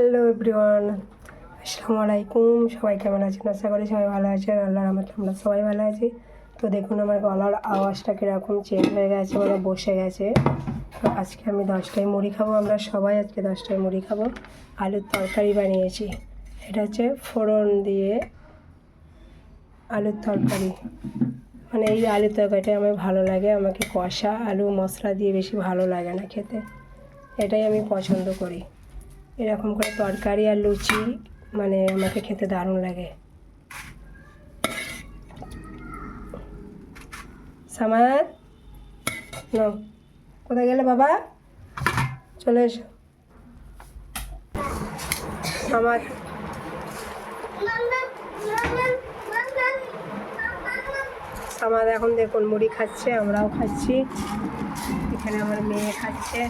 Hello everyone, আসসালামু আলাইকুম। সবাই কেমন আছেন? আশা করি সবাই ভালো আছেন। আল্লাহর রহমতে আমরা সবাই ভালো আছি। তো দেখুন আমার গলার আওয়াজটা কীরকম চেঞ্জ হয়ে গেছে, মানে বসে গেছে। তো আজকে আমি 10টায় মুড়ি খাবো, আমরা সবাই আজকে 10টায় মুড়ি খাবো। আলুর তরকারি বানিয়েছি, এটা হচ্ছে ফোড়ন দিয়ে আলুর তরকারি। মানে এই আলুর তরকারিটাই আমার ভালো লাগে, আমাকে কষা আলু মশলা দিয়ে বেশি ভালো লাগে না খেতে, এটাই আমি পছন্দ করি। এরকম করে তরকারি আর লুচি মানে আমাকে খেতে দারুণ লাগে। সামাদ, না কোথায় গেলে বাবা? চলে এসো। সামাদ, সামাদ এখন দেখুন মুড়ি খাচ্ছে, আমরাও খাচ্ছি, এখানে আমার মেয়ে খাচ্ছে।